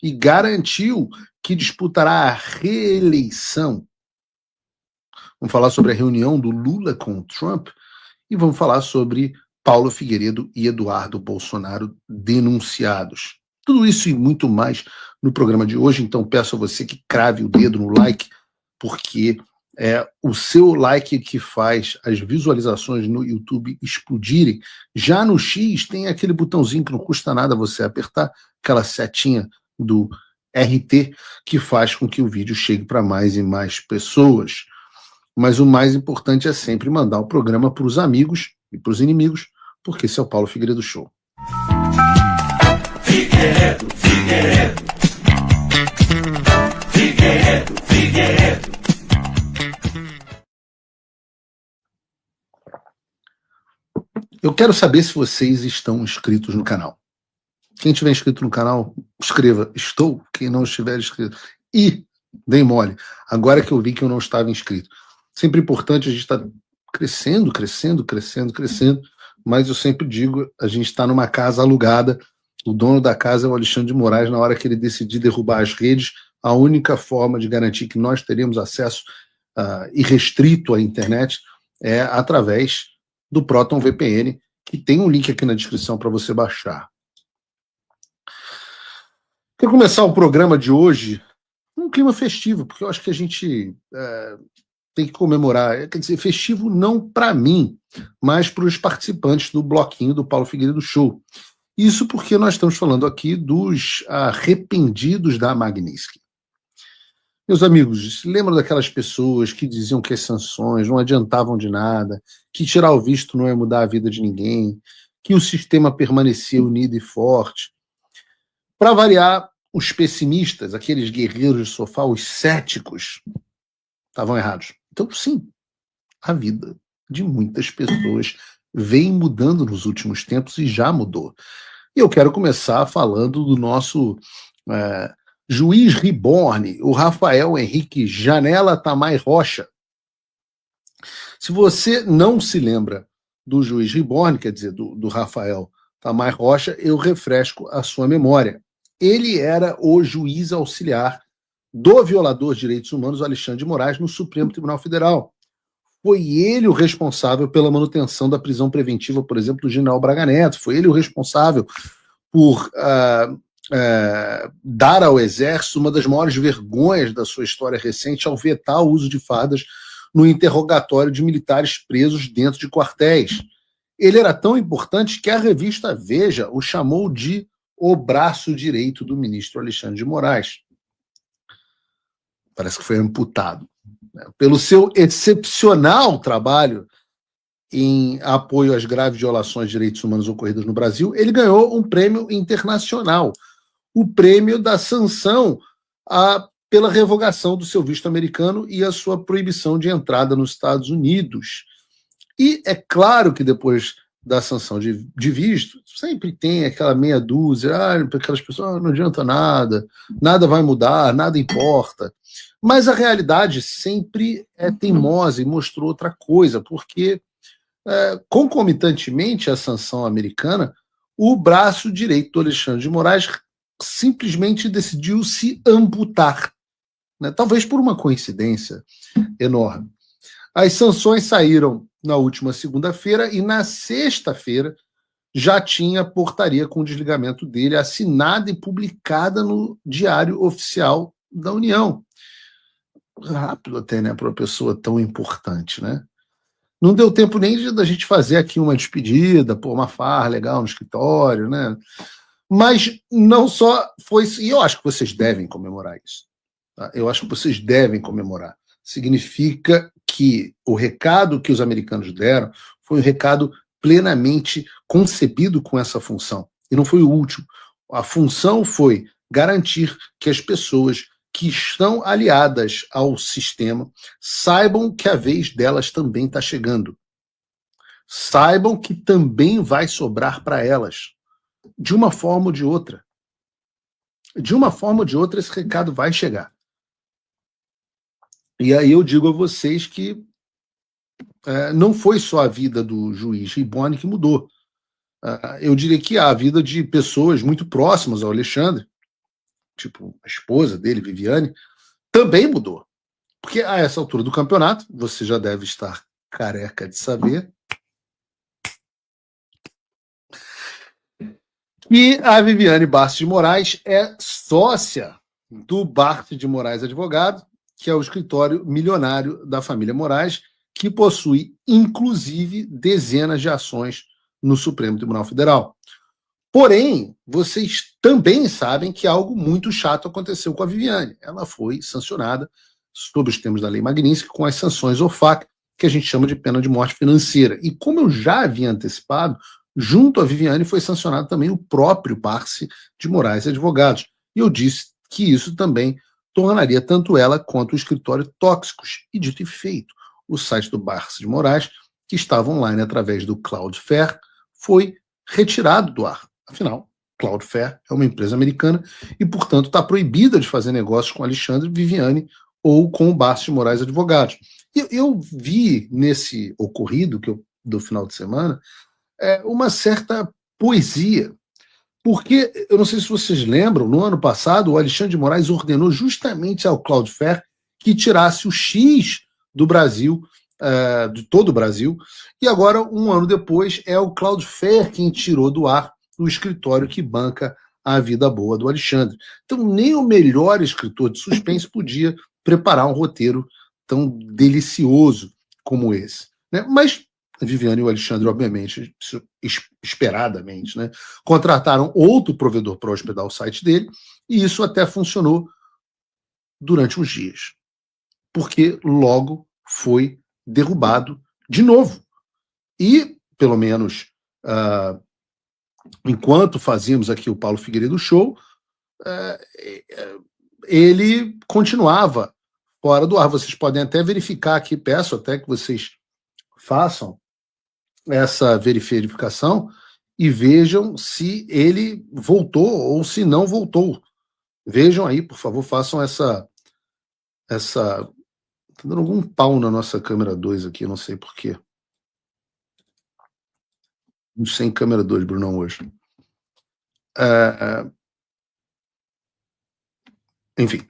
e garantiu que disputará a reeleição. Vamos falar sobre a reunião do Lula com o Trump e vamos falar sobre Paulo Figueiredo e Eduardo Bolsonaro denunciados. Tudo isso e muito mais no programa de hoje, então peço a você que crave o dedo no like, porque é o seu like que faz as visualizações no YouTube explodirem. Já no X tem aquele botãozinho que não custa nada você apertar, aquela setinha do RT, que faz com que o vídeo chegue para mais e mais pessoas. Mas o mais importante é sempre mandar o programa para os amigos e para os inimigos, porque esse é o Paulo Figueiredo Show. Figueiredo, Figueiredo. Figueiredo, Figueiredo. Eu quero saber se vocês estão inscritos no canal. Quem estiver inscrito no canal, escreva estou. Quem não estiver inscrito. E dei mole. Agora que eu vi que eu não estava inscrito. Sempre importante, a gente está crescendo, mas eu sempre digo, a gente está numa casa alugada, o dono da casa é o Alexandre de Moraes. Na hora que ele decidir derrubar as redes, a única forma de garantir que nós teremos acesso irrestrito à internet é através do Proton VPN, que tem um link aqui na descrição para você baixar. Quero começar o programa de hoje num clima festivo, porque eu acho que a gente tem que comemorar, quer dizer, festivo não para mim, mas para os participantes do bloquinho do Paulo Figueiredo Show. Isso porque nós estamos falando aqui dos arrependidos da Magnitsky. Meus amigos, lembram daquelas pessoas que diziam que as sanções não adiantavam de nada, que tirar o visto não ia mudar a vida de ninguém, que o sistema permanecia unido e forte? Para variar, os pessimistas, aqueles guerreiros de sofá, os céticos, estavam errados. Então, sim, a vida de muitas pessoas vem mudando nos últimos tempos e já mudou. E eu quero começar falando do nosso juiz reborn, o Rafael Henrique Janela Tamay Rocha. Se você não se lembra do juiz reborn, quer dizer, do Rafael Tamay Rocha, eu refresco a sua memória. Ele era o juiz auxiliar do violador de direitos humanos, Alexandre de Moraes, no Supremo Tribunal Federal. Foi ele o responsável pela manutenção da prisão preventiva, por exemplo, do general Braga Neto. Foi ele o responsável por dar ao Exército uma das maiores vergonhas da sua história recente ao vetar o uso de fardas no interrogatório de militares presos dentro de quartéis. Ele era tão importante que a revista Veja o chamou de o braço direito do ministro Alexandre de Moraes. Parece que foi amputado. Pelo seu excepcional trabalho em apoio às graves violações de direitos humanos ocorridas no Brasil, ele ganhou um prêmio internacional, o prêmio da sanção pela revogação do seu visto americano e a sua proibição de entrada nos Estados Unidos. E é claro que depois da sanção de visto, sempre tem aquela meia dúzia, aquelas pessoas, não adianta nada, nada vai mudar, nada importa. Mas a realidade sempre é teimosa e mostrou outra coisa, porque concomitantemente à sanção americana, o braço direito do Alexandre de Moraes simplesmente decidiu se amputar, né? Talvez por uma coincidência enorme. As sanções saíram na última segunda-feira e na sexta-feira já tinha portaria com o desligamento dele assinada e publicada no Diário Oficial da União. Rápido até, né, para uma pessoa tão importante, né? Não deu tempo nem da gente fazer aqui uma despedida, pôr uma farra legal no escritório, né? Mas não só foi isso, e eu acho que vocês devem comemorar isso. Tá? Eu acho que vocês devem comemorar. Significa que o recado que os americanos deram foi um recado plenamente concebido com essa função. E não foi o último. A função foi garantir que as pessoas que estão aliadas ao sistema saibam que a vez delas também está chegando. Saibam que também vai sobrar para elas. De uma forma ou de outra. De uma forma ou de outra, esse recado vai chegar. E aí eu digo a vocês que não foi só a vida do juiz Riboni que mudou. Eu diria que a vida de pessoas muito próximas ao Alexandre tipo a esposa dele, Viviane, também mudou. Porque a essa altura do campeonato, você já deve estar careca de saber, e a Viviane Barça de Moraes é sócia do Barça de Moraes Advogado, que é o escritório milionário da família Moraes, que possui, inclusive, dezenas de ações no Supremo Tribunal Federal. Porém, vocês também sabem que algo muito chato aconteceu com a Viviane. Ela foi sancionada sob os termos da Lei Magnitsky com as sanções OFAC, que a gente chama de pena de morte financeira. E como eu já havia antecipado, junto à Viviane foi sancionado também o próprio Barça de Moraes Advogados. E eu disse que isso também tornaria tanto ela quanto o escritório tóxicos. E dito e feito, o site do Barça de Moraes, que estava online através do Cloudflare, foi retirado do ar. Afinal, Cloudflare é uma empresa americana e, portanto, está proibida de fazer negócios com Alexandre, Viviane ou com o Barça de Moraes Advogados. Eu vi nesse ocorrido do final de semana uma certa poesia, porque, eu não sei se vocês lembram, no ano passado, o Alexandre de Moraes ordenou justamente ao Cloudflare que tirasse o X do Brasil, de todo o Brasil, e agora, um ano depois, é o Cloudflare quem tirou do ar o escritório que banca a vida boa do Alexandre. Então, nem o melhor escritor de suspense podia preparar um roteiro tão delicioso como esse, né? Mas a Viviane e o Alexandre, obviamente, esperadamente, né, contrataram outro provedor para hospedar o site dele, e isso até funcionou durante uns dias, porque logo foi derrubado de novo. E, pelo menos, enquanto fazíamos aqui o Paulo Figueiredo Show, ele continuava fora do ar. Vocês podem até verificar aqui, peço até que vocês façam essa verificação e vejam se ele voltou ou se não voltou. Vejam aí, por favor, façam essa... Tá dando algum pau na nossa câmera 2 aqui, não sei porquê. Sem câmera 2, Brunão, hoje. Enfim.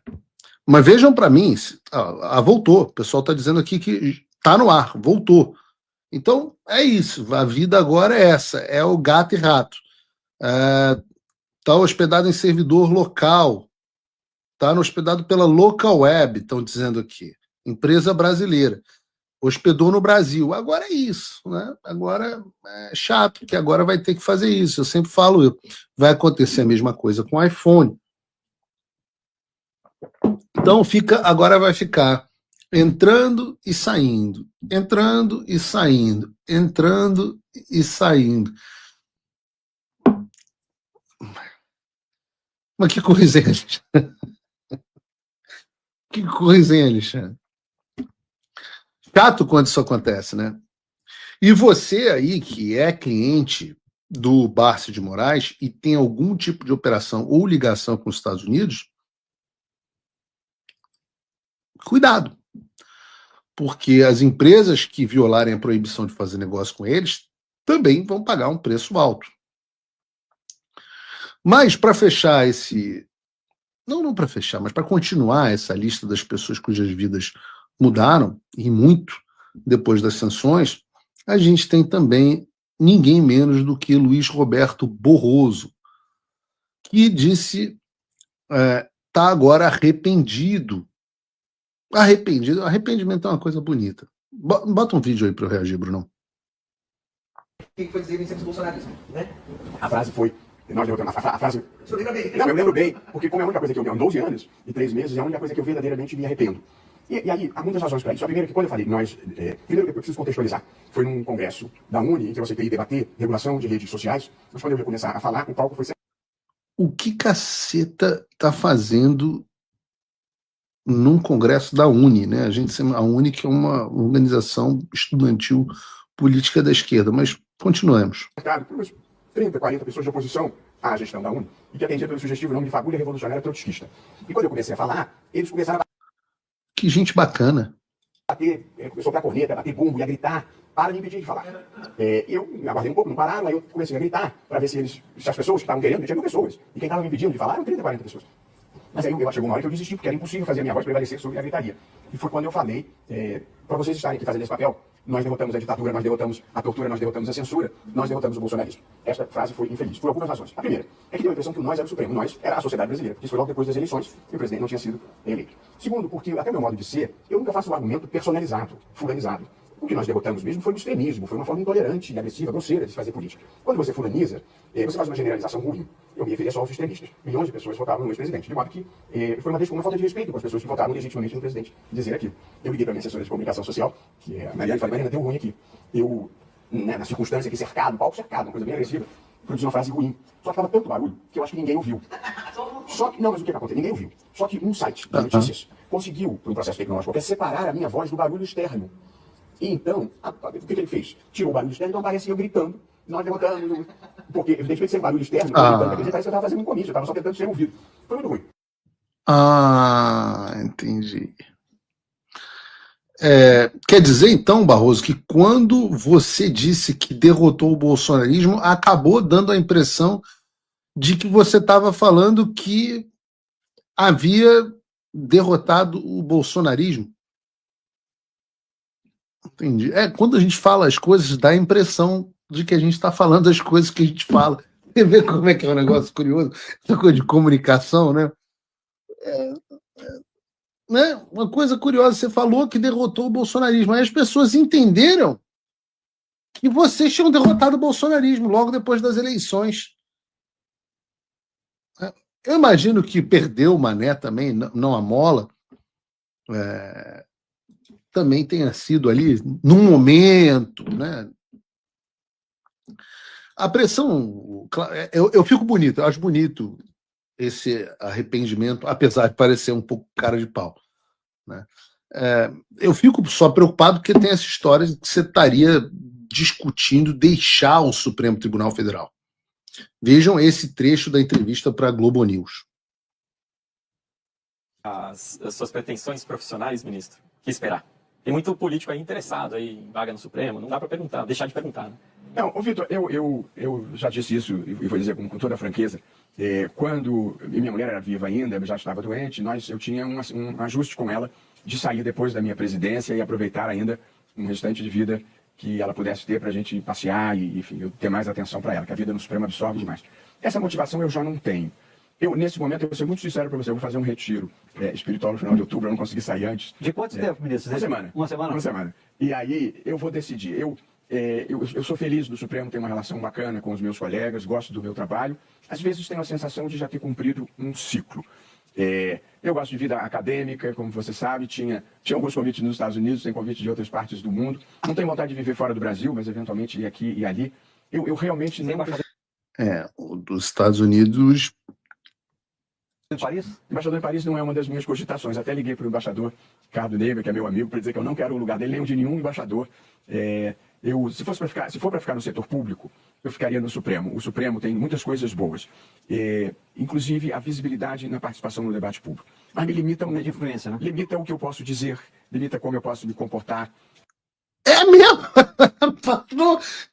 Mas vejam para mim, voltou. O pessoal está dizendo aqui que está no ar, voltou. Então, é isso. A vida agora é essa. É o gato e rato. Está hospedado em servidor local. Está hospedado pela Local Web, estão dizendo aqui. Empresa brasileira. Hospedou no Brasil. Agora é isso, né? Agora é chato, porque agora vai ter que fazer isso. Eu sempre falo, vai acontecer a mesma coisa com o iPhone. Então agora vai ficar entrando e saindo, entrando e saindo, entrando e saindo. Mas que coisa, hein, Alexandre? Que coisa, hein, Alexandre? Chato quando isso acontece, né? E você aí que é cliente do Barça de Moraes e tem algum tipo de operação ou ligação com os Estados Unidos, cuidado. Porque as empresas que violarem a proibição de fazer negócio com eles também vão pagar um preço alto. Mas para fechar não para fechar, mas para continuar essa lista das pessoas cujas vidas mudaram, e muito, depois das sanções, a gente tem também ninguém menos do que Luiz Roberto Barroso, que disse tá agora arrependido. Arrependimento é uma coisa bonita. Bota um vídeo aí para eu reagir, Brunão. O que foi dizer vencemos o bolsonarismo, né? A frase foi... A frase... O senhor lembra bem? Não, eu lembro bem, porque como é a única coisa que eu vi há 12 anos e 3 meses, é a única coisa que eu verdadeiramente me arrependo. E aí, há muitas razões para isso. A primeira é que quando eu falei, primeiro eu preciso contextualizar. Foi num congresso da Uni, em que eu aceitei debater regulação de redes sociais, mas quando eu ia começar a falar, o palco foi... O que caceta tá fazendo num congresso da Uni, né? A Uni que é uma organização estudantil política da esquerda, mas continuemos. 30, 40 pessoas de oposição à gestão da Uni, e que atendia pelo sugestivo nome de fagulha revolucionária trotskista. E quando eu comecei a falar, eles começaram a Que gente bacana. bater, soprar corneta, bater bumbo e a gritar para me impedir de falar. Eu aguardei um pouco, não pararam, aí eu comecei a gritar para ver se as pessoas que estavam querendo, tinha 1000 pessoas, e quem estava me impedindo de falar eram 30, 40 pessoas. Mas aí chegou uma hora que eu desisti, porque era impossível fazer a minha voz prevalecer sobre a gritaria. E foi quando eu falei, para vocês estarem aqui fazendo esse papel, nós derrotamos a ditadura, nós derrotamos a tortura, nós derrotamos a censura, nós derrotamos o bolsonarismo. Esta frase foi infeliz, por algumas razões. A primeira é que deu a impressão que o nós era o Supremo, nós era a sociedade brasileira. Isso foi logo depois das eleições e o presidente não tinha sido eleito. Segundo, porque até meu modo de ser, eu nunca faço um argumento personalizado, fulanizado. O que nós derrotamos mesmo foi o extremismo, foi uma forma intolerante, agressiva, grosseira de se fazer política. Quando você fulaniza, você faz uma generalização ruim. Eu me referia só aos extremistas. Milhões de pessoas votavam no ex-presidente. De modo que foi uma falta de respeito com as pessoas que votaram legitimamente no presidente dizer aquilo. Eu liguei para a minha assessora de comunicação social, que é a Mariana, e falei, Mariana, deu ruim aqui. Eu, na circunstância aqui cercado, palco cercado, uma coisa bem agressiva, produzi uma frase ruim. Só que estava tanto barulho que eu acho que ninguém ouviu. Só que, não, mas o que aconteceu? Ninguém ouviu. Só que um site de notícias conseguiu, por um processo tecnológico qualquer, separar a minha voz do barulho externo. E então, o que ele fez? Tirou o barulho externo, então parecia eu gritando. Nós derrotamos. Porque, evidentemente, sem barulho externo, gritando, parece que eu estava fazendo um comício, eu estava só tentando ser ouvido. Foi muito ruim. Entendi. Quer dizer, então, Barroso, que quando você disse que derrotou o bolsonarismo, acabou dando a impressão de que você estava falando que havia derrotado o bolsonarismo. Entendi. Quando a gente fala as coisas, dá a impressão de que a gente está falando as coisas que a gente fala. Você vê como é que é um negócio curioso? Essa coisa de comunicação, né? Uma coisa curiosa, você falou que derrotou o bolsonarismo. Aí as pessoas entenderam que vocês tinham derrotado o bolsonarismo logo depois das eleições. Eu imagino que perdeu o Mané também, não a Mola, também tenha sido ali, num momento, né? A pressão, eu fico bonito, eu acho bonito esse arrependimento, apesar de parecer um pouco cara de pau, né? Eu fico só preocupado porque tem essa história de que você estaria discutindo deixar o Supremo Tribunal Federal. Vejam esse trecho da entrevista para a Globo News. As suas pretensões profissionais, ministro, o que esperar? Tem muito político aí interessado aí em vaga no Supremo, não dá para perguntar, deixar de perguntar, né? Não, Vitor, eu já disse isso, e vou dizer com toda a franqueza, quando minha mulher era viva ainda, já estava doente, eu tinha um ajuste com ela de sair depois da minha presidência e aproveitar ainda um restante de vida que ela pudesse ter para a gente passear e, enfim, eu ter mais atenção para ela, que a vida no Supremo absorve demais. Essa motivação eu já não tenho. Nesse momento, eu vou ser muito sincero para você, eu vou fazer um retiro espiritual no final de outubro, eu não consegui sair antes. De quanto tempo, ministro? Uma semana. Uma semana? Uma semana. E aí, eu vou decidir. Eu sou feliz do Supremo, tenho uma relação bacana com os meus colegas, gosto do meu trabalho. Às vezes tenho a sensação de já ter cumprido um ciclo. Eu gosto de vida acadêmica, como você sabe, tinha alguns convites nos Estados Unidos, tem convites de outras partes do mundo. Não tenho vontade de viver fora do Brasil, mas eventualmente ir aqui e ali. Eu realmente não... Dos Estados Unidos... Paris? Embaixador em Paris não é uma das minhas cogitações. Até liguei para o embaixador Ricardo Neiva, que é meu amigo, para dizer que eu não quero o lugar dele, nem o de nenhum embaixador. Se for para ficar no setor público, eu ficaria no Supremo. O Supremo tem muitas coisas boas, inclusive a visibilidade na participação no debate público. Mas me limita muito. De influência, né? Limita o que eu posso dizer, limita como eu posso me comportar. É mesmo?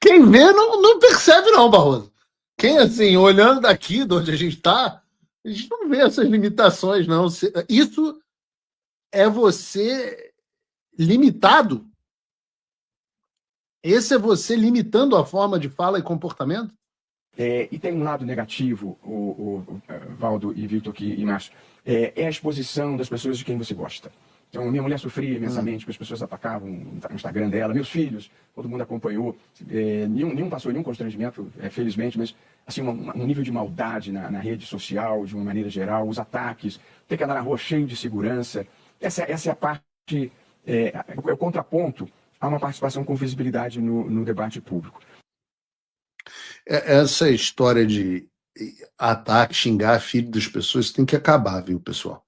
Quem vê não percebe não, Barroso. Quem, assim, olhando daqui de onde a gente está, a gente não vê essas limitações, não. Isso é você limitado? Esse é você limitando a forma de fala e comportamento? E tem um lado negativo, o Valdo e Victor e Márcio, é a exposição das pessoas de quem você gosta. Então, minha mulher sofria imensamente, porque as pessoas atacavam o Instagram dela, meus filhos, todo mundo acompanhou. Nenhum passou nenhum constrangimento, felizmente, mas assim, um nível de maldade na rede social, de uma maneira geral, os ataques, ter que andar na rua cheio de segurança. Essa é a parte, é o contraponto a uma participação com visibilidade no debate público. Essa história de ataque, xingar filho das pessoas tem que acabar, viu, pessoal?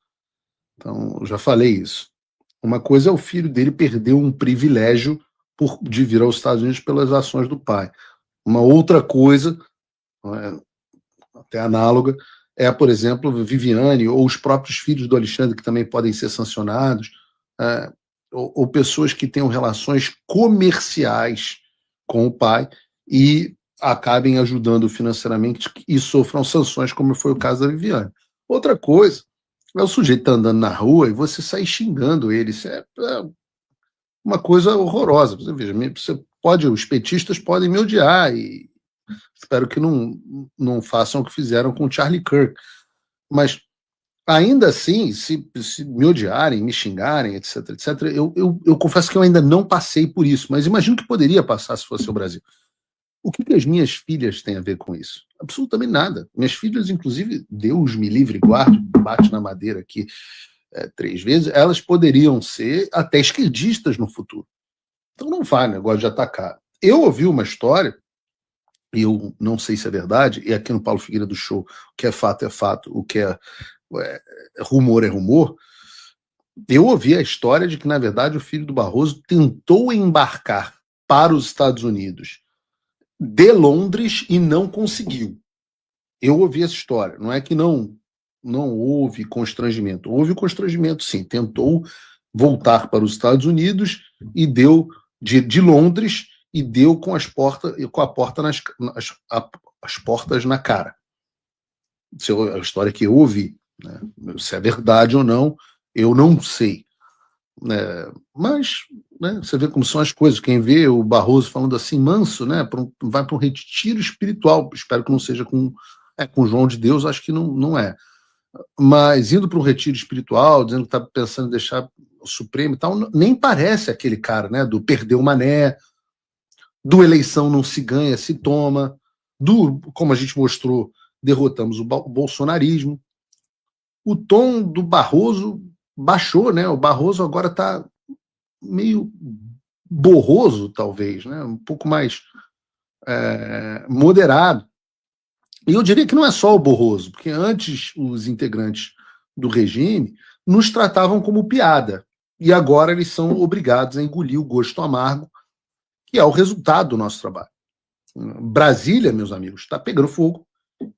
Então, eu já falei isso. Uma coisa é o filho dele perder um privilégio de vir aos Estados Unidos pelas ações do pai. Uma outra coisa, até análoga, é, por exemplo, Viviane ou os próprios filhos do Alexandre, que também podem ser sancionados, ou pessoas que tenham relações comerciais com o pai e acabem ajudando financeiramente e sofram sanções, como foi o caso da Viviane. Outra coisa O sujeito tá andando na rua e você sai xingando ele. Isso é uma coisa horrorosa. Você veja, os petistas podem me odiar e espero que não façam o que fizeram com o Charlie Kirk. Mas ainda assim, se me odiarem, me xingarem, etc, etc, eu confesso que eu ainda não passei por isso, mas imagino que poderia passar se fosse o Brasil. O que as minhas filhas têm a ver com isso? Absolutamente nada. Minhas filhas, inclusive, Deus me livre e guarde, bate na madeira aqui 3 vezes, elas poderiam ser até esquerdistas no futuro. Então não faz negócio de atacar. Eu ouvi uma história, e eu não sei se é verdade, e aqui no Paulo Figueiredo Show, o que é fato, o que é rumor é rumor. Eu ouvi a história de que, na verdade, o filho do Barroso tentou embarcar para os Estados Unidos de Londres e não conseguiu. Eu ouvi essa história. Não é que não houve constrangimento. Houve constrangimento, sim. Tentou voltar para os Estados Unidos e deu de Londres e deu com as portas na cara. Isso é a história que eu ouvi. Né? Se é verdade ou não, eu não sei. Mas né, você vê como são as coisas. Quem vê o Barroso falando assim, manso, né, vai para um retiro espiritual. Espero que não seja com João de Deus, acho que não é. Mas indo para um retiro espiritual, dizendo que está pensando em deixar o Supremo e tal, nem parece aquele cara, né, do perdeu mané, do eleição não se ganha, se toma, do, como a gente mostrou, derrotamos o bolsonarismo. O tom do Barroso baixou, né? O Barroso agora está meio borroso, talvez, né? Um pouco mais moderado. E eu diria que não é só o Barroso, porque antes os integrantes do regime nos tratavam como piada, e agora eles são obrigados a engolir o gosto amargo, que é o resultado do nosso trabalho. Brasília, meus amigos, está pegando fogo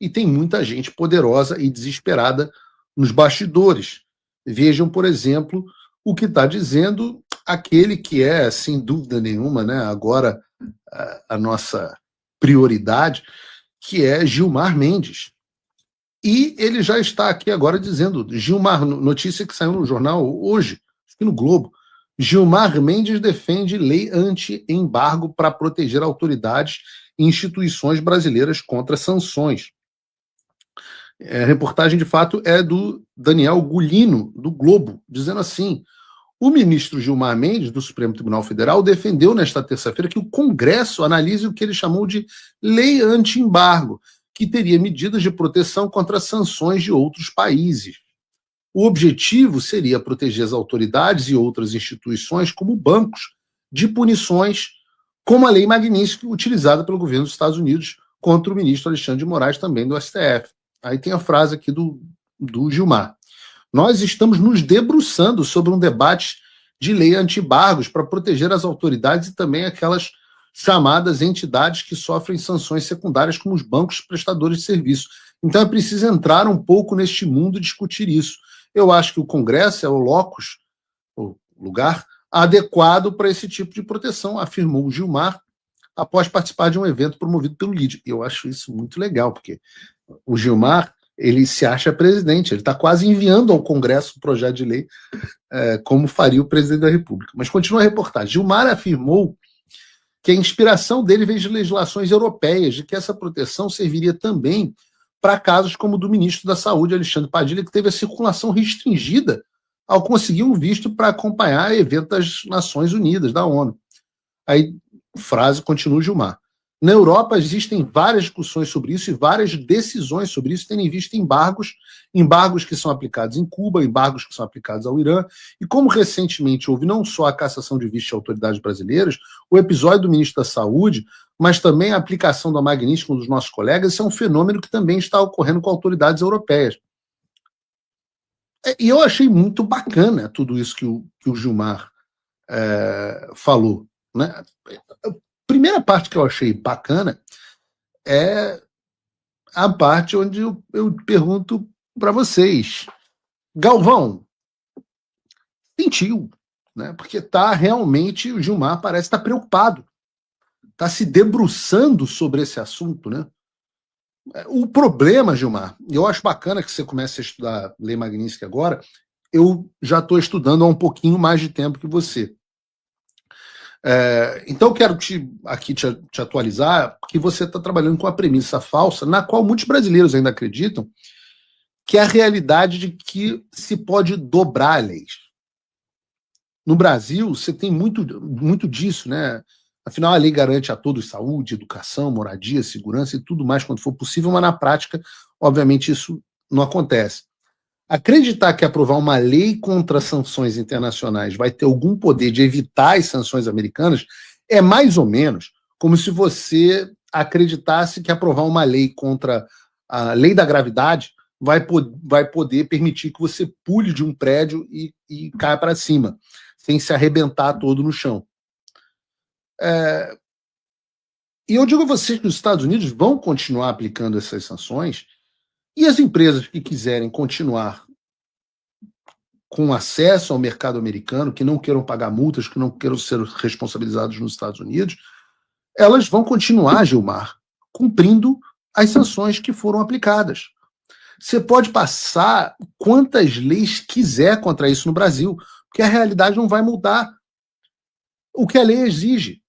e tem muita gente poderosa e desesperada nos bastidores. Vejam, por exemplo, o que está dizendo aquele que é, sem dúvida nenhuma, né, agora a nossa prioridade, que é Gilmar Mendes. E ele já está aqui agora dizendo, Gilmar, notícia que saiu no jornal hoje, aqui no Globo, Gilmar Mendes defende lei anti-embargo para proteger autoridades e instituições brasileiras contra sanções. A reportagem, de fato, é do Daniel Gulino, do Globo, dizendo assim, o ministro Gilmar Mendes, do Supremo Tribunal Federal, defendeu nesta terça-feira que o Congresso analise o que ele chamou de lei anti-embargo, que teria medidas de proteção contra sanções de outros países. O objetivo seria proteger as autoridades e outras instituições, como bancos, de punições, como a lei Magnitsky utilizada pelo governo dos Estados Unidos contra o ministro Alexandre de Moraes, também do STF. Aí tem a frase aqui do Gilmar. Nós estamos nos debruçando sobre um debate de lei anti-embargos para proteger as autoridades e também aquelas chamadas entidades que sofrem sanções secundárias, como os bancos prestadores de serviço. Então é preciso entrar um pouco neste mundo e discutir isso. Eu acho que o Congresso é o locus, o lugar adequado para esse tipo de proteção, afirmou o Gilmar, após participar de um evento promovido pelo LIDE. Eu acho isso muito legal, porque o Gilmar, ele se acha presidente, ele está quase enviando ao Congresso o projeto de lei, como faria o presidente da República. Mas continua a reportagem. Gilmar afirmou que a inspiração dele veio de legislações europeias, de que essa proteção serviria também para casos como o do ministro da Saúde, Alexandre Padilha, que teve a circulação restringida ao conseguir um visto para acompanhar evento das Nações Unidas, da ONU. Aí, frase, continua Gilmar. Na Europa existem várias discussões sobre isso e várias decisões sobre isso, tendo em vista embargos que são aplicados em Cuba, embargos que são aplicados ao Irã, e como recentemente houve não só a cassação de visto de autoridades brasileiras, o episódio do ministro da Saúde, mas também a aplicação da Magnitsky dos nossos colegas, isso é um fenômeno que também está ocorrendo com autoridades europeias. E eu achei muito bacana tudo isso que o Gilmar falou, né? A primeira parte que eu achei bacana é a parte onde eu pergunto para vocês, Galvão, sentiu, né? Porque realmente o Gilmar parece estar preocupado, está se debruçando sobre esse assunto, né? O problema, Gilmar, eu acho bacana que você comece a estudar Lei Magnitsky agora, eu já estou estudando há um pouquinho mais de tempo que você. Então eu quero aqui te atualizar que você está trabalhando com a premissa falsa, na qual muitos brasileiros ainda acreditam, que é a realidade de que se pode dobrar leis. No Brasil, você tem muito disso, né? Afinal, a lei garante a todos saúde, educação, moradia, segurança e tudo mais quanto for possível, mas na prática, obviamente, isso não acontece. Acreditar que aprovar uma lei contra sanções internacionais vai ter algum poder de evitar as sanções americanas é mais ou menos como se você acreditasse que aprovar uma lei contra a lei da gravidade vai poder permitir que você pule de um prédio e caia para cima, sem se arrebentar todo no chão. E eu digo a vocês que os Estados Unidos vão continuar aplicando essas sanções, e as empresas que quiserem continuar com acesso ao mercado americano, que não queiram pagar multas, que não queiram ser responsabilizados nos Estados Unidos, elas vão continuar, Gilmar, cumprindo as sanções que foram aplicadas. Você pode passar quantas leis quiser contra isso no Brasil, porque a realidade não vai mudar. O que a lei exige.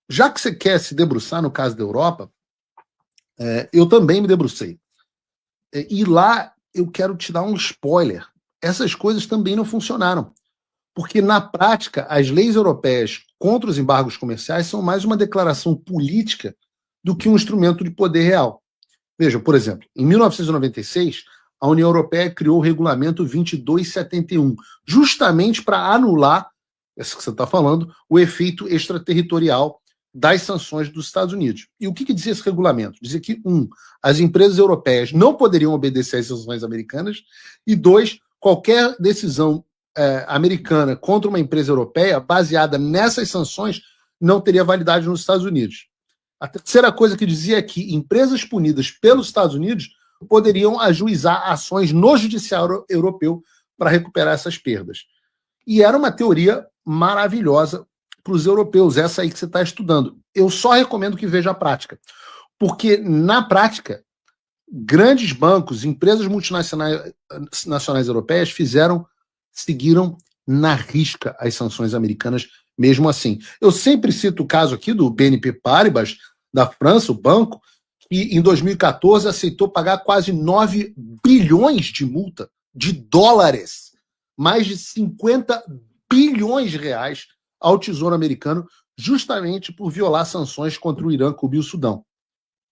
Já que você quer se debruçar no caso da Europa, eu também me debrucei. E lá eu quero te dar um spoiler. Essas coisas também não funcionaram. Porque, na prática, as leis europeias contra os embargos comerciais são mais uma declaração política do que um instrumento de poder real. Veja, por exemplo, em 1996, a União Europeia criou o Regulamento 2271, justamente para anular, isso que você está falando, o efeito extraterritorial das sanções dos Estados Unidos. E o que dizia esse regulamento? Dizia que, as empresas europeias não poderiam obedecer às sanções americanas, e 2, qualquer decisão americana contra uma empresa europeia baseada nessas sanções não teria validade nos Estados Unidos. A terceira coisa que dizia é que empresas punidas pelos Estados Unidos poderiam ajuizar ações no judiciário europeu para recuperar essas perdas. E era uma teoria maravilhosa para os europeus, essa aí que você está estudando. Eu só recomendo que veja a prática, porque na prática, grandes bancos, empresas multinacionais europeias seguiram na risca as sanções americanas, mesmo assim. Eu sempre cito o caso aqui do BNP Paribas, da França, o banco, que em 2014 aceitou pagar quase 9 bilhões de multa de dólares, mais de 50 bilhões de reais ao Tesouro americano, justamente por violar sanções contra o Irã, Cuba e o Sudão.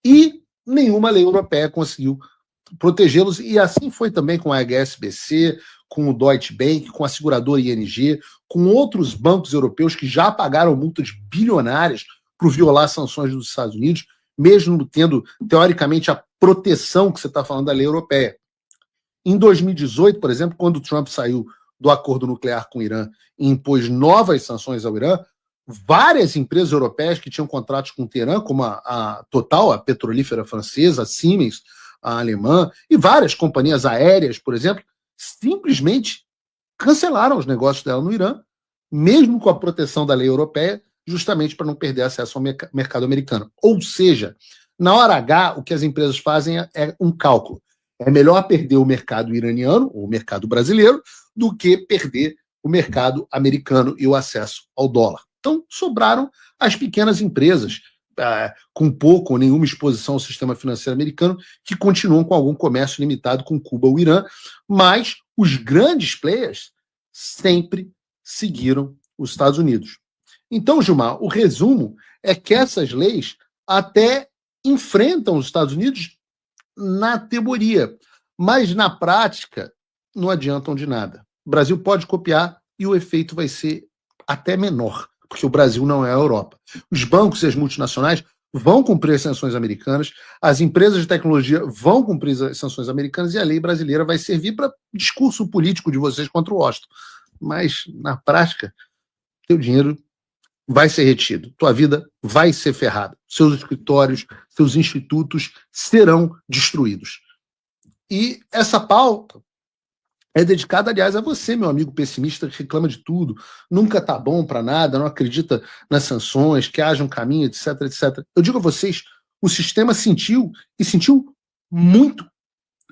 E nenhuma lei europeia conseguiu protegê-los, e assim foi também com a HSBC, com o Deutsche Bank, com a seguradora ING, com outros bancos europeus que já pagaram multas bilionárias por violar sanções dos Estados Unidos, mesmo tendo, teoricamente, a proteção que você está falando da lei europeia. Em 2018, por exemplo, quando o Trump saiu do acordo nuclear com o Irã e impôs novas sanções ao Irã, várias empresas europeias que tinham contratos com o Teherã, como a Total, a petrolífera francesa, a Siemens, a alemã, e várias companhias aéreas, por exemplo, simplesmente cancelaram os negócios dela no Irã, mesmo com a proteção da lei europeia, justamente para não perder acesso ao mercado americano. Ou seja, na hora H, o que as empresas fazem é um cálculo. É melhor perder o mercado iraniano, ou o mercado brasileiro, do que perder o mercado americano e o acesso ao dólar. Então, sobraram as pequenas empresas, com pouco ou nenhuma exposição ao sistema financeiro americano, que continuam com algum comércio limitado com Cuba ou Irã, mas os grandes players sempre seguiram os Estados Unidos. Então, Gilmar, o resumo é que essas leis até enfrentam os Estados Unidos na teoria, mas na prática não adiantam de nada. O Brasil pode copiar e o efeito vai ser até menor, porque o Brasil não é a Europa. Os bancos e as multinacionais vão cumprir as sanções americanas, as empresas de tecnologia vão cumprir as sanções americanas e a lei brasileira vai servir para discurso político de vocês contra o Washington. Mas, na prática, teu dinheiro vai ser retido, tua vida vai ser ferrada, seus escritórios, seus institutos serão destruídos. E essa pauta é dedicada, aliás, a você, meu amigo pessimista, que reclama de tudo, nunca tá bom para nada, não acredita nas sanções, que haja um caminho, etc, etc. Eu digo a vocês, o sistema sentiu, e sentiu muito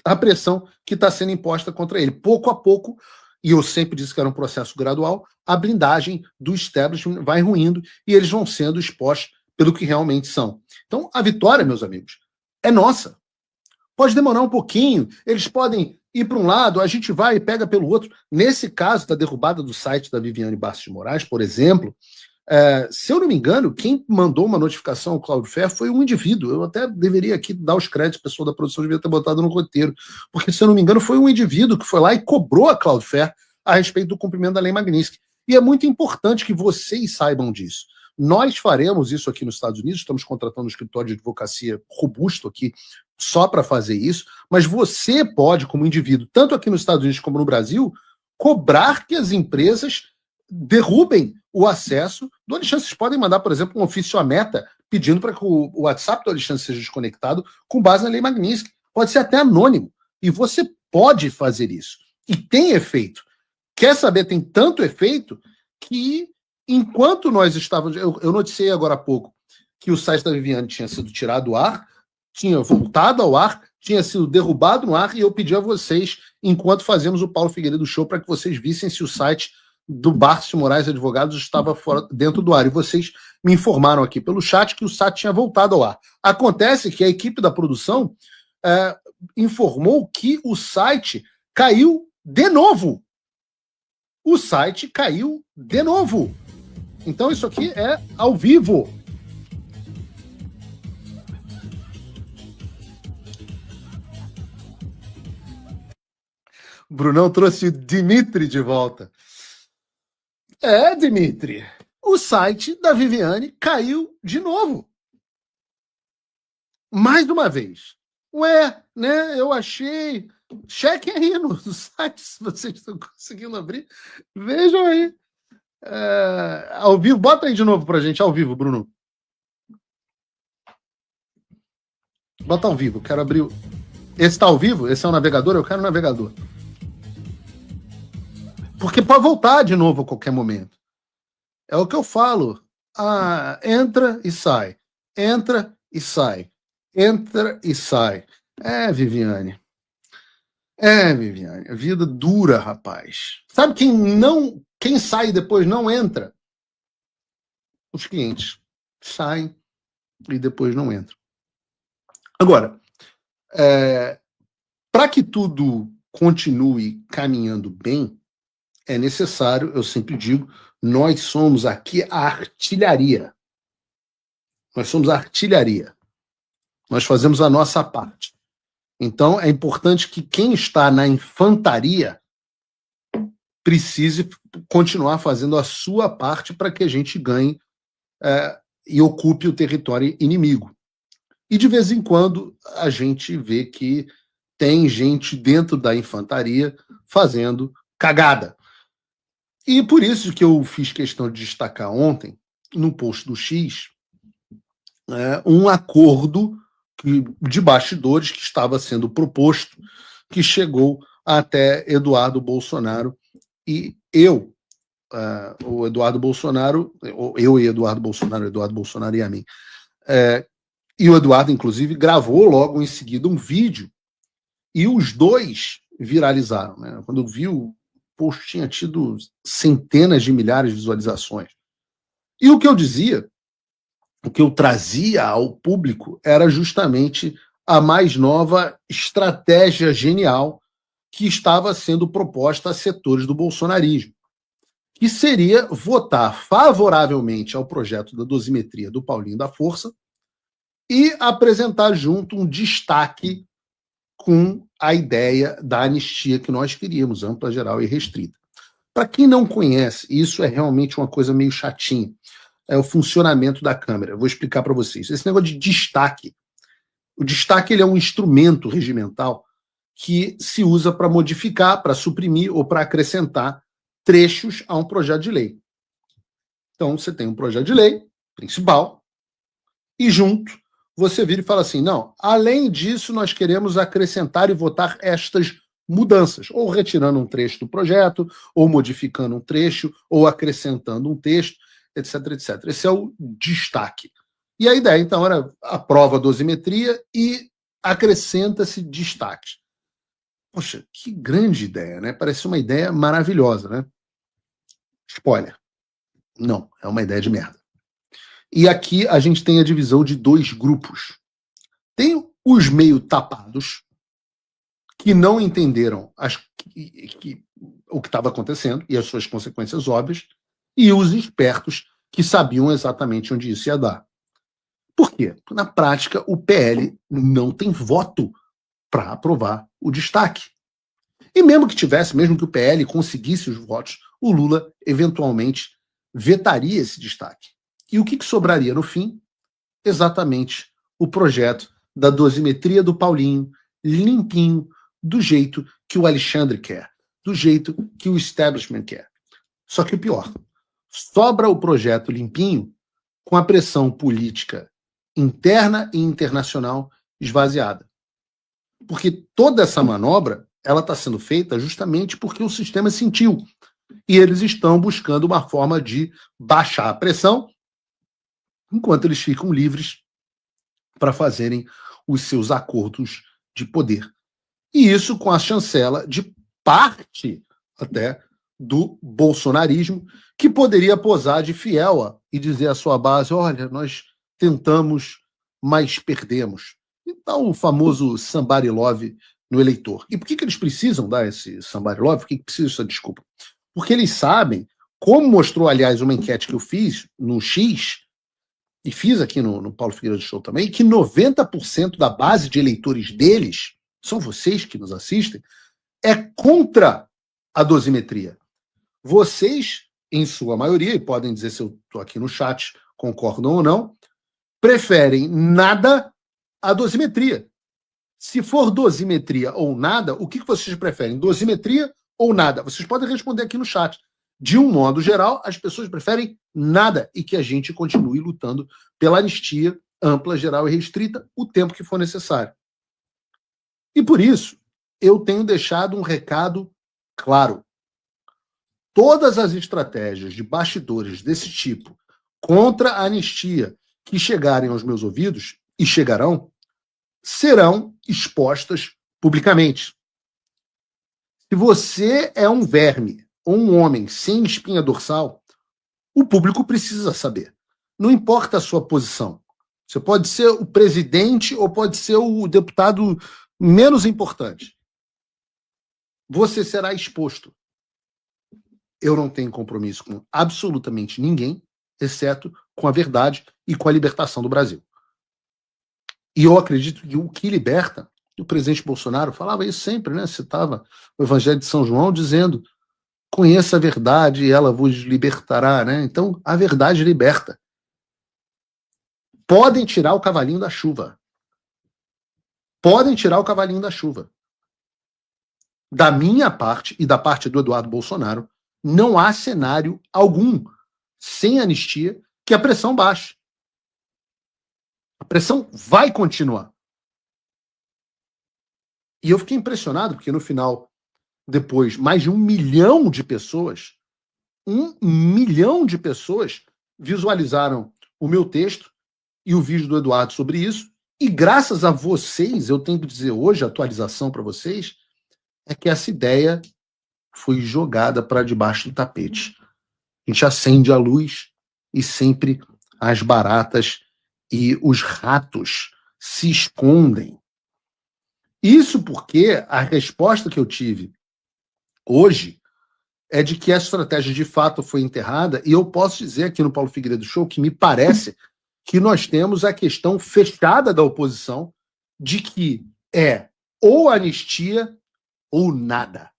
a pressão que está sendo imposta contra ele. Pouco a pouco, e eu sempre disse que era um processo gradual, a blindagem do establishment vai ruindo e eles vão sendo expostos pelo que realmente são. Então, a vitória, meus amigos, é nossa. Pode demorar um pouquinho, eles podem ir para um lado, a gente vai e pega pelo outro. Nesse caso da derrubada do site da Viviane Bastos de Moraes, por exemplo, se eu não me engano, quem mandou uma notificação ao Cloudflare foi um indivíduo. Eu até deveria aqui dar os créditos, a pessoa da produção devia ter botado no roteiro, porque, se eu não me engano, foi um indivíduo que foi lá e cobrou a Cloudflare a respeito do cumprimento da Lei Magnitsky. E é muito importante que vocês saibam disso. Nós faremos isso aqui nos Estados Unidos, estamos contratando um escritório de advocacia robusto aqui só para fazer isso, mas você pode, como indivíduo, tanto aqui nos Estados Unidos como no Brasil, cobrar que as empresas derrubem o acesso do Alexandre. Vocês podem mandar, por exemplo, um ofício à Meta pedindo para que o WhatsApp do Alexandre seja desconectado com base na Lei Magnitsky. Pode ser até anônimo. E você pode fazer isso. E tem efeito. Quer saber? Tem tanto efeito que, enquanto nós estávamos... Eu noticiei agora há pouco que o site da Viviane tinha sido tirado do ar, tinha voltado ao ar, tinha sido derrubado no ar, e eu pedi a vocês, enquanto fazemos o Paulo Figueiredo Show, para que vocês vissem se o site do Bastos de Moraes Advogados estava fora, dentro do ar. E vocês me informaram aqui pelo chat que o site tinha voltado ao ar. Acontece que a equipe da produção informou que o site caiu de novo. O site caiu de novo. Então isso aqui é ao vivo. Brunão trouxe o Dimitri de volta. Dimitri, o site da Viviane caiu de novo. Mais uma vez. Ué, né? Eu achei. Chequem aí no site, se vocês estão conseguindo abrir. Vejam aí. Ao vivo. Bota aí de novo pra gente, ao vivo, Bruno. Bota ao vivo. Quero abrir. Esse tá ao vivo? Esse é o navegador? Eu quero o navegador. Porque pode voltar de novo a qualquer momento. É o que eu falo. Entra e sai. Entra e sai. Entra e sai. Viviane. Viviane. A vida dura, rapaz. Sabe quem sai e depois não entra? Os clientes. Saem e depois não entram. Agora, para que tudo continue caminhando bem, é necessário, eu sempre digo, nós somos aqui a artilharia. Nós somos a artilharia. Nós fazemos a nossa parte. Então, é importante que quem está na infantaria precise continuar fazendo a sua parte para que a gente ganhe e ocupe o território inimigo. E, de vez em quando, a gente vê que tem gente dentro da infantaria fazendo cagada. E por isso que eu fiz questão de destacar ontem, no post do X, um acordo de bastidores que estava sendo proposto, que chegou até Eduardo Bolsonaro e eu, o Eduardo Bolsonaro, eu e Eduardo Bolsonaro e a mim. E o Eduardo, inclusive, gravou logo em seguida um vídeo e os dois viralizaram. Né? Quando eu vi o post, tinha tido centenas de milhares de visualizações. E o que eu dizia, o que eu trazia ao público era justamente a mais nova estratégia genial que estava sendo proposta a setores do bolsonarismo, que seria votar favoravelmente ao projeto da dosimetria do Paulinho da Força e apresentar junto um destaque com a ideia da anistia que nós queríamos, ampla, geral e restrita. Para quem não conhece, isso é realmente uma coisa meio chatinha, é o funcionamento da Câmara. Eu vou explicar para vocês. Esse negócio de destaque, o destaque ele é um instrumento regimental que se usa para modificar, para suprimir ou para acrescentar trechos a um projeto de lei. Então, você tem um projeto de lei principal e junto você vira e fala assim, não, além disso nós queremos acrescentar e votar estas mudanças, ou retirando um trecho do projeto, ou modificando um trecho, ou acrescentando um texto, etc, etc. Esse é o destaque. E a ideia, então, era aprova a dosimetria e acrescenta-se destaque. Poxa, que grande ideia, né? Parece uma ideia maravilhosa, né? Spoiler. Não, é uma ideia de merda. E aqui a gente tem a divisão de dois grupos. Tem os meio tapados, que não entenderam o que estava acontecendo e as suas consequências óbvias, e os espertos, que sabiam exatamente onde isso ia dar. Por quê? Porque, na prática, o PL não tem voto para aprovar o destaque. E mesmo que tivesse, mesmo que o PL conseguisse os votos, o Lula eventualmente vetaria esse destaque. E o que sobraria no fim? Exatamente o projeto da dosimetria do Paulinho, limpinho, do jeito que o Alexandre quer, do jeito que o establishment quer. Só que o pior, sobra o projeto limpinho com a pressão política interna e internacional esvaziada. Porque toda essa manobra, ela está sendo feita justamente porque o sistema sentiu. E eles estão buscando uma forma de baixar a pressão, enquanto eles ficam livres para fazerem os seus acordos de poder. E isso com a chancela de parte até do bolsonarismo, que poderia posar de fiel e dizer à sua base, olha, nós tentamos, mas perdemos. Então, o famoso somebody love no eleitor. E por que eles precisam dar esse somebody love? Por que precisa essa desculpa? Porque eles sabem, como mostrou, aliás, uma enquete que eu fiz no X, e fiz aqui no Paulo Figueiredo Show também, que 90% da base de eleitores deles, são vocês que nos assistem, é contra a dosimetria. Vocês, em sua maioria, e podem dizer se eu estou aqui no chat, concordam ou não, preferem nada à dosimetria. Se for dosimetria ou nada, o que vocês preferem? Dosimetria ou nada? Vocês podem responder aqui no chat. De um modo geral, as pessoas preferem nada e que a gente continue lutando pela anistia ampla, geral e restrita o tempo que for necessário. E por isso, eu tenho deixado um recado claro. Todas as estratégias de bastidores desse tipo contra a anistia que chegarem aos meus ouvidos, e chegarão, serão expostas publicamente. Se você é um verme ou um homem sem espinha dorsal, o público precisa saber. Não importa a sua posição. Você pode ser o presidente ou pode ser o deputado menos importante. Você será exposto. Eu não tenho compromisso com absolutamente ninguém, exceto com a verdade e com a libertação do Brasil. E eu acredito que o que liberta, o presidente Bolsonaro falava isso sempre, né? Citava o Evangelho de São João dizendo: conheça a verdade e ela vos libertará, né? Então, a verdade liberta. Podem tirar o cavalinho da chuva. Podem tirar o cavalinho da chuva. Da minha parte e da parte do Eduardo Bolsonaro, não há cenário algum sem anistia que a pressão baixe. A pressão vai continuar. E eu fiquei impressionado porque no final, depois, mais de 1 milhão de pessoas, 1 milhão de pessoas visualizaram o meu texto e o vídeo do Eduardo sobre isso. E graças a vocês, eu tenho que dizer hoje, a atualização para vocês, é que essa ideia foi jogada para debaixo do tapete. A gente acende a luz e sempre as baratas e os ratos se escondem. Isso porque a resposta que eu tive hoje é de que a estratégia de fato foi enterrada, e eu posso dizer aqui no Paulo Figueiredo Show que me parece que nós temos a questão fechada da oposição de que é ou anistia ou nada.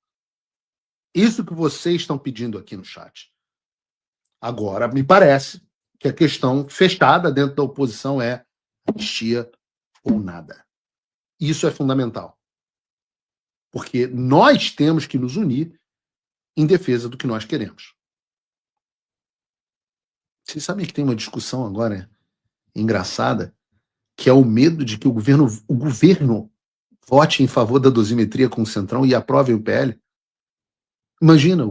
Isso que vocês estão pedindo aqui no chat. Agora, me parece que a questão fechada dentro da oposição é anistia ou nada. Isso é fundamental. Porque nós temos que nos unir em defesa do que nós queremos. Vocês sabem que tem uma discussão agora engraçada, que é o medo de que o governo vote em favor da dosimetria com o Centrão e aprove o PL? Imagina, o